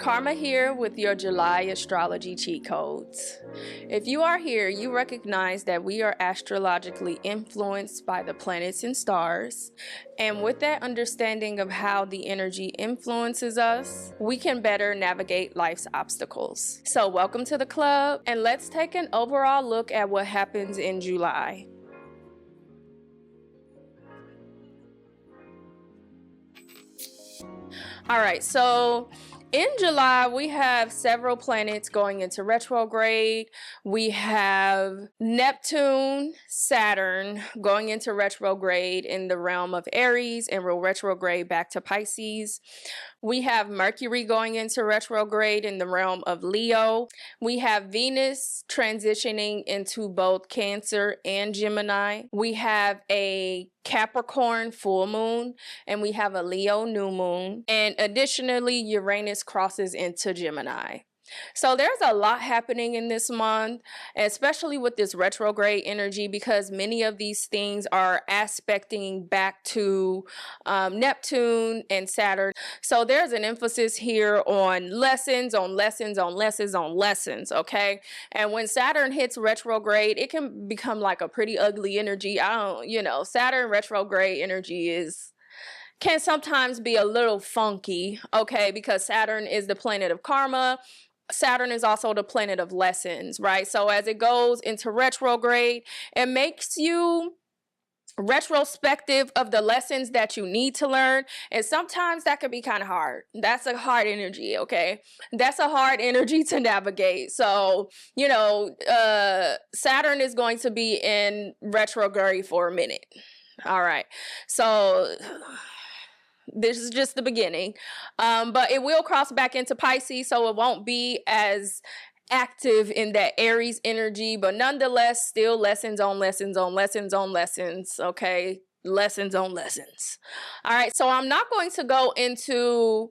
Karma here with your July Astrology cheat codes. If you are here, you recognize that we are astrologically influenced by the planets and stars. And with that understanding of how the energy influences us, we can better navigate life's obstacles. So welcome to the club, and let's take an overall look at what happens in July. All right, so in July, we have several planets going into retrograde. We have Neptune, Saturn going into retrograde in the realm of Aries and will retrograde back to Pisces. We have Mercury going into retrograde in the realm of Leo. We have Venus transitioning into both Cancer and Gemini. We have a Capricorn full moon, and we have a Leo new moon. And additionally, Uranus crosses into Gemini. So there's a lot happening in this month, especially with this retrograde energy, because many of these things are aspecting back to Neptune and Saturn. So there's an emphasis here on lessons, okay? And when Saturn hits retrograde, it can become like a pretty ugly energy. Saturn retrograde energy can sometimes be a little funky, okay? Because Saturn is the planet of karma. Saturn is also the planet of lessons, right? So as it goes into retrograde, it makes you retrospective of the lessons that you need to learn. And sometimes that can be kind of hard. That's a hard energy, okay? That's a hard energy to navigate. So, Saturn is going to be in retrograde for a minute. All right. So this is just the beginning, but it will cross back into Pisces, so it won't be as active in that Aries energy, but nonetheless, still lessons on lessons on lessons on lessons, okay? Lessons on lessons. All right, so I'm not going to go into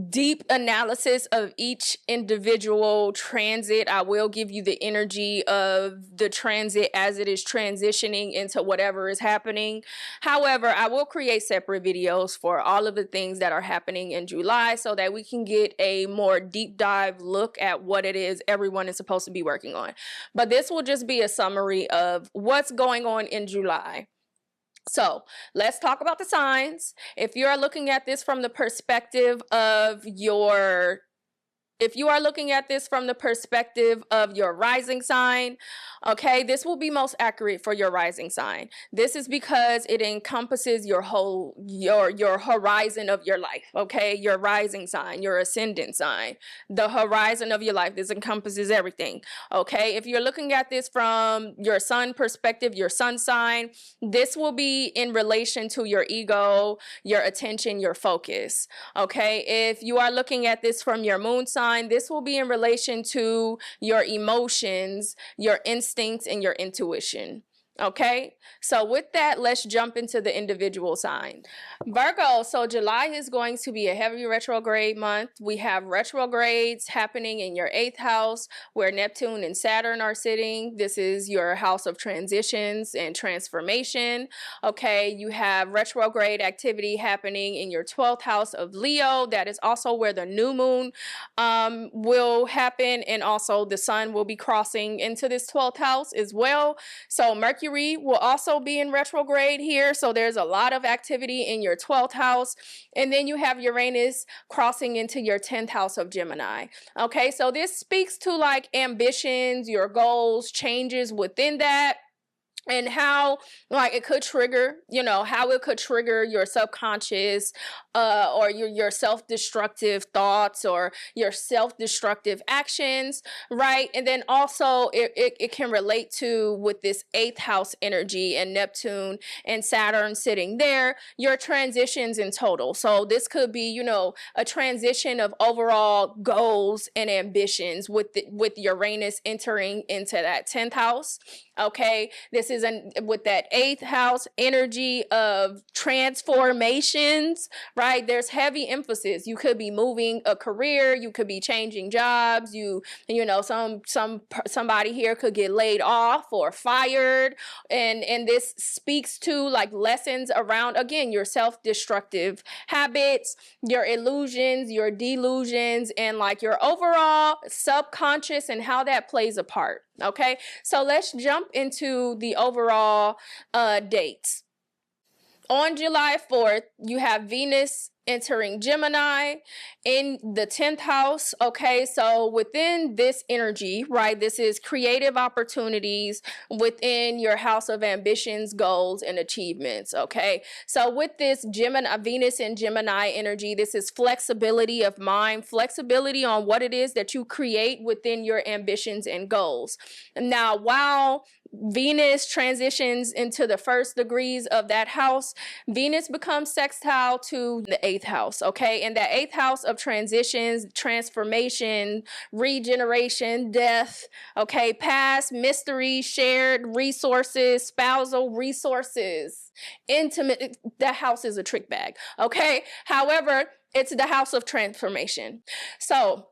deep analysis of each individual transit. I will give you the energy of the transit as it is transitioning into whatever is happening. However, I will create separate videos for all of the things that are happening in July so that we can get a more deep dive look at what it is everyone is supposed to be working on. But this will just be a summary of what's going on in July. So let's talk about the signs. If you are looking at this from the perspective of your rising sign, okay, this will be most accurate for your rising sign. This is because it encompasses your horizon of your life, okay? Your rising sign, your ascendant sign, the horizon of your life. This encompasses everything, okay? If you're looking at this from your sun perspective, your sun sign, this will be in relation to your ego, your attention, your focus, okay? If you are looking at this from your moon sign, this will be in relation to your emotions, your instincts, and your intuition. Okay, so with that, let's jump into the individual sign. Virgo, so July is going to be a heavy retrograde month. We have retrogrades happening in your 8th house where Neptune and Saturn are sitting. This is your house of transitions and transformation. Okay, you have retrograde activity happening in your 12th house of Leo. That is also where the new moon will happen, and also the sun will be crossing into this 12th house as well. So Mercury will also be in retrograde here, so there's a lot of activity in your 12th house. And then you have Uranus crossing into your 10th house of Gemini. Okay, so this speaks to like ambitions, your goals, changes within that, and how it could trigger, how it could trigger your subconscious or your self-destructive thoughts or your self-destructive actions, right? And then also it can relate to, with this 8th house energy and Neptune and Saturn sitting there, your transitions in total. So this could be, a transition of overall goals and ambitions with Uranus entering into that 10th house. Okay, this is with that 8th house energy of transformations, right? right? There's heavy emphasis. You could be moving a career, you could be changing jobs, somebody here could get laid off or fired. And this speaks to like lessons around, again, your self-destructive habits, your illusions, your delusions, and like your overall subconscious and how that plays a part. Okay, so let's jump into the overall dates. On July 4th, you have Venus entering Gemini in the 10th house. Okay, so within this energy, right, this is creative opportunities within your house of ambitions, goals, and achievements. Okay, so with this Gemini, Venus and Gemini energy, this is flexibility of mind, flexibility on what it is that you create within your ambitions and goals. Now, while Venus transitions into the first degrees of that house, Venus becomes sextile to the 8th house, okay? And that 8th house of transitions, transformation, regeneration, death, okay? Past, mystery, shared resources, spousal resources, intimate. That house is a trick bag, okay? However, it's the house of transformation. So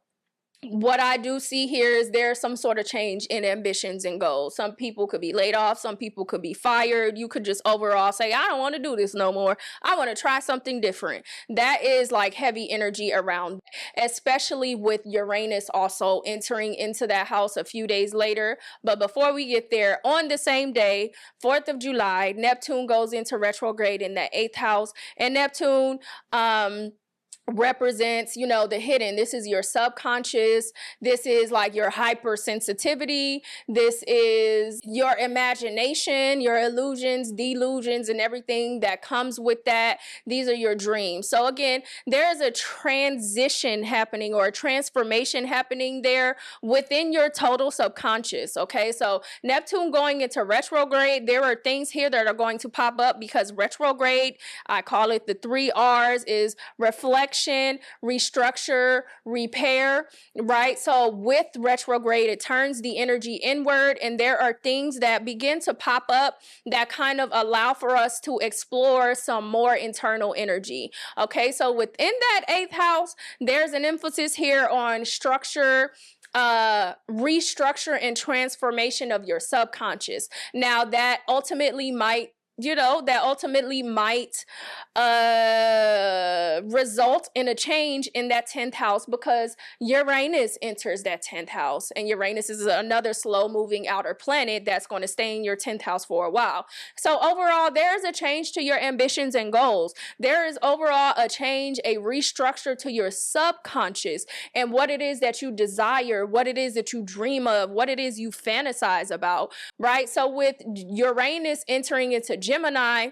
what I do see here is there's some sort of change in ambitions and goals. Some people could be laid off. Some people could be fired. You could just overall say, I don't want to do this no more. I want to try something different. That is like heavy energy around, especially with Uranus also entering into that house a few days later. But before we get there, on the same day, 4th of July, Neptune goes into retrograde in that 8th house. And Neptune, represents, the hidden. This is your subconscious. This is like your hypersensitivity. This is your imagination, your illusions, delusions, and everything that comes with that. These are your dreams. So again, there is a transition happening or a transformation happening there within your total subconscious. Okay, so Neptune going into retrograde, there are things here that are going to pop up because retrograde, I call it the 3 R's, is reflection, restructure, repair, right? So with retrograde, it turns the energy inward, and there are things that begin to pop up that kind of allow for us to explore some more internal energy. Okay, so within that 8th house, there's an emphasis here on structure, restructure, and transformation of your subconscious. Now that ultimately might result in a change in that 10th house because Uranus enters that 10th house, and Uranus is another slow moving outer planet that's going to stay in your 10th house for a while. So overall, there's a change to your ambitions and goals. There is overall a change, a restructure to your subconscious and what it is that you desire, what it is that you dream of, what it is you fantasize about, right? So with Uranus entering into Gemini,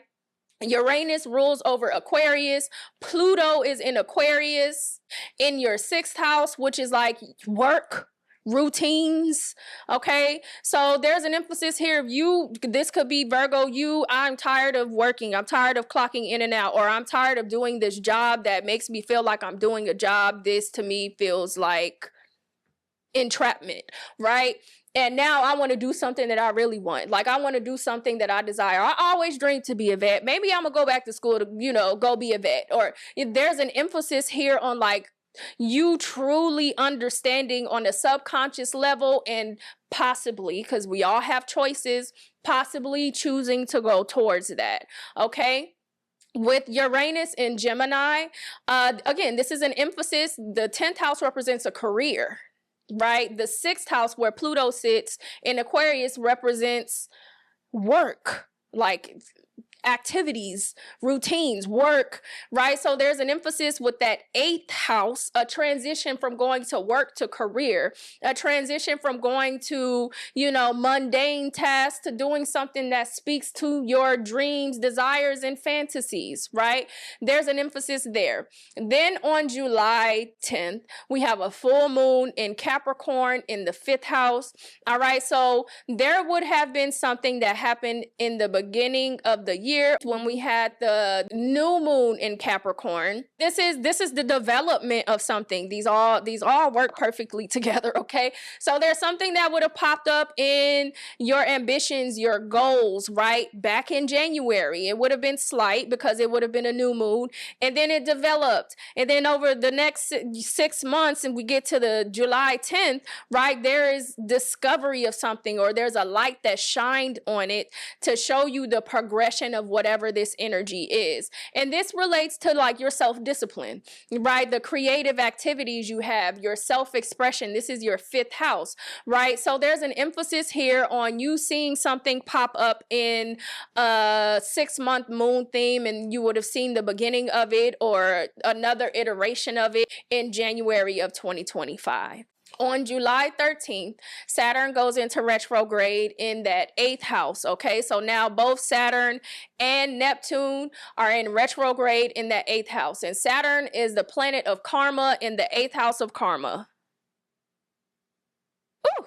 Uranus rules over Aquarius. Pluto is in Aquarius in your 6th house, which is like work, routines. Okay, so there's an emphasis here. This could be Virgo, I'm tired of working, I'm tired of clocking in and out, or I'm tired of doing this job that makes me feel like I'm doing a job. This to me feels like entrapment, right? And now I want to do something that I really want. Like I want to do something that I desire. I always dreamed to be a vet. Maybe I'm gonna go back to school to, go be a vet. Or if there's an emphasis here on like you truly understanding on a subconscious level and possibly, because we all have choices, possibly choosing to go towards that. Okay. With Uranus in Gemini, again, this is an emphasis. The 10th house represents a career. Right? The 6th house where Pluto sits in Aquarius represents work, like activities, routines, work, right? So there's an emphasis with that 8th house, a transition from going to work to career, a transition from going to, mundane tasks to doing something that speaks to your dreams, desires, and fantasies, right? There's an emphasis there. Then on July 10th, we have a full moon in Capricorn in the 5th house. All right. So there would have been something that happened in the beginning of the year when we had the new moon in Capricorn. This is the development of something. These all work perfectly together, okay? So there's something that would have popped up in your ambitions, your goals, right? Back in January. It would have been slight because it would have been a new moon, and then it developed. And then over the next 6 months, and we get to the July 10th, right? There is discovery of something, or there's a light that shined on it to show you the progression of whatever this energy is. And this relates to like your self-discipline, right? The creative activities you have, your self-expression. This is your 5th house, right? So there's an emphasis here on you seeing something pop up in a 6-month moon theme, and you would have seen the beginning of it or another iteration of it in January of 2025. On July 13th, Saturn goes into retrograde in that 8th house, okay? So now both Saturn and Neptune are in retrograde in that 8th house. And Saturn is the planet of karma in the 8th house of karma. Ooh.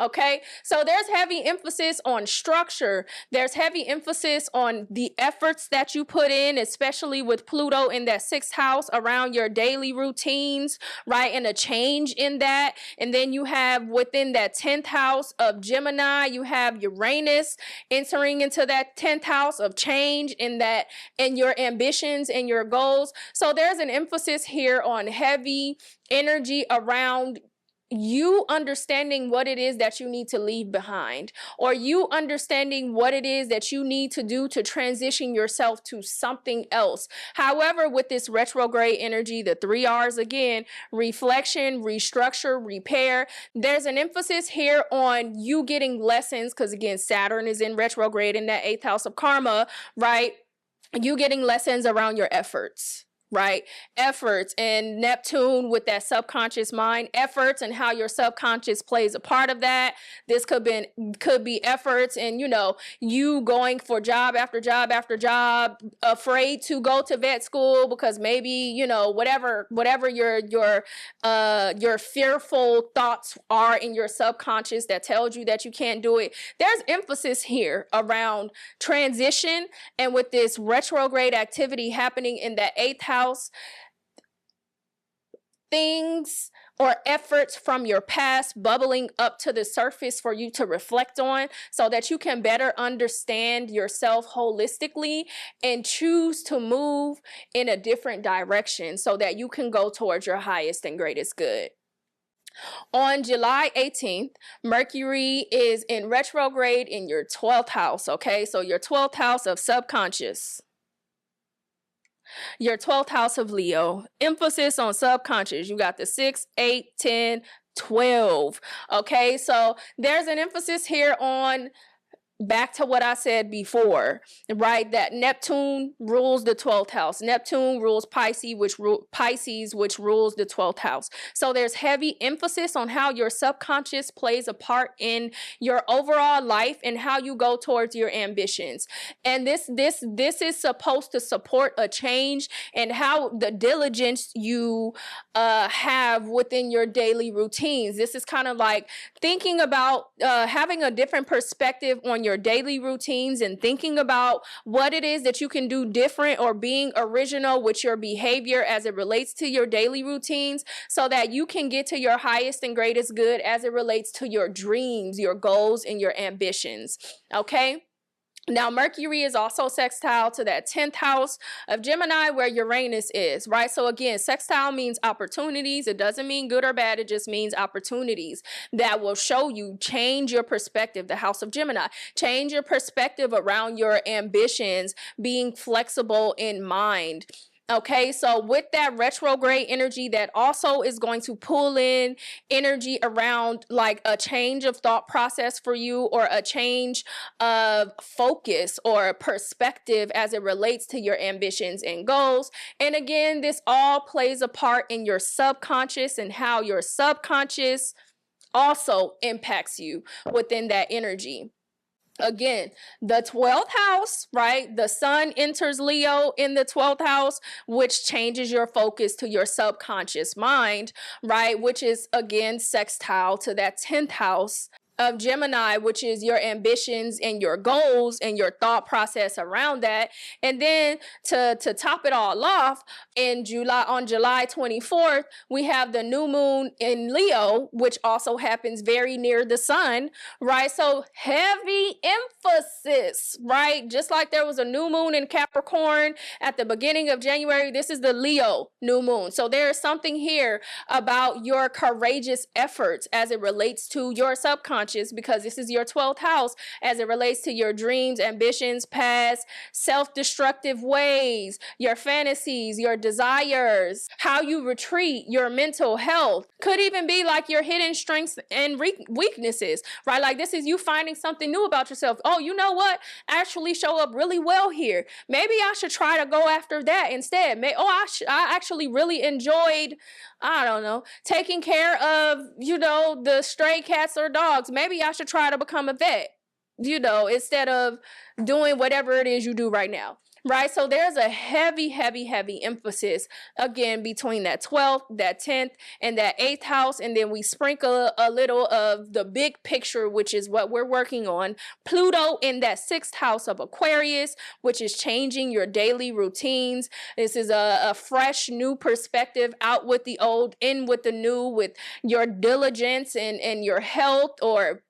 Okay, so there's heavy emphasis on structure. There's heavy emphasis on the efforts that you put in, especially with Pluto in that 6th house around your daily routines, right? And a change in that. And then you have within that 10th house of Gemini, you have Uranus entering into that 10th house of change in your ambitions and your goals. So there's an emphasis here on heavy energy around you understanding what it is that you need to leave behind, or you understanding what it is that you need to do to transition yourself to something else. However, with this retrograde energy, the 3 R's again, reflection, restructure, repair, there's an emphasis here on you getting lessons, because again, Saturn is in retrograde in that 8th house of karma, right? You getting lessons around your efforts. Right? Efforts, and Neptune with that subconscious mind, efforts and how your subconscious plays a part of that. This could be efforts and, you going for job after job after job, afraid to go to vet school because maybe, whatever your fearful thoughts are in your subconscious that tells you that you can't do it. There's emphasis here around transition, and with this retrograde activity happening in that 8th house, things or efforts from your past bubbling up to the surface for you to reflect on so that you can better understand yourself holistically and choose to move in a different direction so that you can go towards your highest and greatest good. On July 18th, Mercury is in retrograde in your 12th house, okay? So your 12th house of subconscious. Your 12th house of Leo, emphasis on subconscious. You got the 6, 8, 10, 12. Okay, so there's an emphasis here on back to what I said before, right? That Neptune rules the 12th house. Neptune rules Pisces, which rules the 12th house. So there's heavy emphasis on how your subconscious plays a part in your overall life and how you go towards your ambitions. And this is supposed to support a change and how the diligence you have within your daily routines. This is kind of like thinking about having a different perspective on your daily routines and thinking about what it is that you can do different or being original with your behavior as it relates to your daily routines so that you can get to your highest and greatest good as it relates to your dreams, your goals, and your ambitions. Okay? Now, Mercury is also sextile to that 10th house of Gemini where Uranus is, right? So again, sextile means opportunities. It doesn't mean good or bad. It just means opportunities that will show you, change your perspective, the house of Gemini. Change your perspective around your ambitions, being flexible in mind. Okay, so with that retrograde energy, that also is going to pull in energy around like a change of thought process for you, or a change of focus or perspective as it relates to your ambitions and goals. And again, this all plays a part in your subconscious and how your subconscious also impacts you within that energy. Again, the 12th house, right? The sun enters Leo in the 12th house, which changes your focus to your subconscious mind, right? Which is again sextile to that 10th house of Gemini, which is your ambitions and your goals and your thought process around that. And then to top it all off, on July 24th, we have the new moon in Leo, which also happens very near the sun, right? So heavy emphasis, right? Just like there was a new moon in Capricorn at the beginning of January, this is the Leo new moon. So there is something here about your courageous efforts as it relates to your subconscious, because this is your 12th house, as it relates to your dreams, ambitions, past, self-destructive ways, your fantasies, your desires, how you retreat, your mental health. Could even be like your hidden strengths and weaknesses, right? Like this is you finding something new about yourself. Oh, you know what? Actually show up really well here. Maybe I should try to go after that instead. I actually really enjoyed, I don't know, taking care of, the stray cats or dogs. Maybe I should try to become a vet, instead of doing whatever it is you do right now. Right? So there's a heavy, heavy, heavy emphasis, again, between that 12th, that 10th, and that 8th house. And then we sprinkle a little of the big picture, which is what we're working on. Pluto in that 6th house of Aquarius, which is changing your daily routines. This is a fresh, new perspective, out with the old, in with the new, with your diligence and your health, or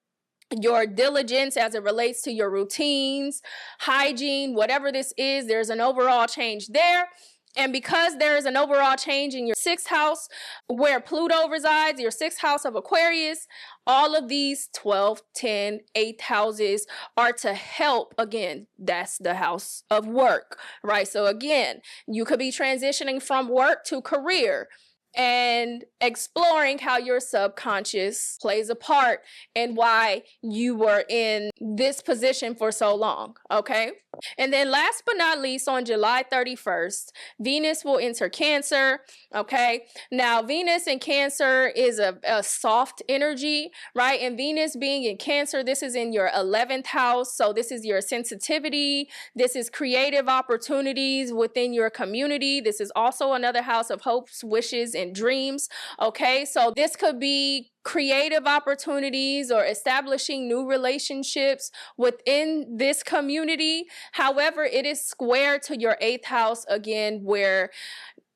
your diligence as it relates to your routines, hygiene, whatever this is, there's an overall change there. And because there is an overall change in your 6th house where Pluto resides, your 6th house of Aquarius, all of these 12, 10, 8th houses are to help. Again, that's the house of work, right? So again, you could be transitioning from work to career, and exploring how your subconscious plays a part and why you were in this position for so long, okay? And then last but not least, on July 31st, Venus will enter Cancer, okay? Now, Venus in Cancer is a soft energy, right? And Venus being in Cancer, this is in your 11th house. So this is your sensitivity. This is creative opportunities within your community. This is also another house of hopes, wishes, and dreams, okay? So this could be creative opportunities or establishing new relationships within this community. However, it is square to your 8th house, again, where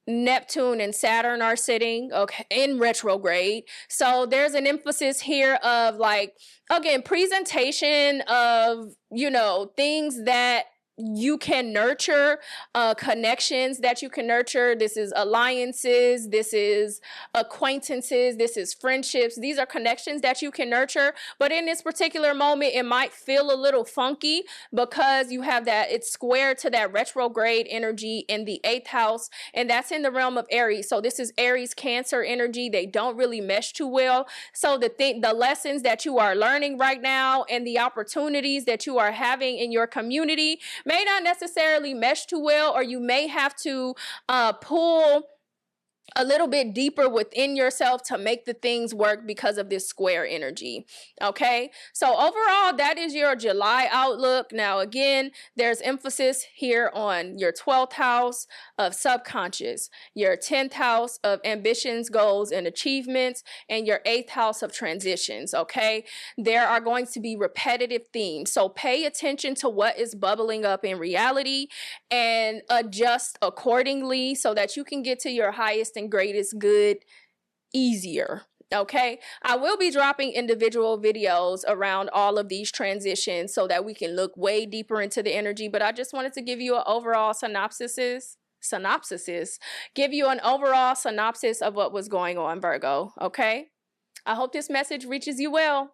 Neptune and Saturn are sitting, okay, in retrograde. So there's an emphasis here of, like, again, presentation of, things that you can nurture, connections that you can nurture. This is alliances, this is acquaintances, this is friendships. These are connections that you can nurture. But in this particular moment, it might feel a little funky because you have that, it's square to that retrograde energy in the 8th house, and that's in the realm of Aries. So this is Aries Cancer energy. They don't really mesh too well. So the lessons that you are learning right now and the opportunities that you are having in your community may not necessarily mesh too well, or you may have to pull a little bit deeper within yourself to make the things work because of this square energy, okay? So overall, that is your July outlook. Now, again, there's emphasis here on your 12th house of subconscious, your 10th house of ambitions, goals, and achievements, and your 8th house of transitions, okay? There are going to be repetitive themes, so pay attention to what is bubbling up in reality and adjust accordingly so that you can get to your highest and greatest good easier, okay? I will be dropping individual videos around all of these transitions so that we can look way deeper into the energy, but I just wanted to give you an overall synopsis, give you an overall synopsis of what was going on, Virgo, okay? I hope this message reaches you well.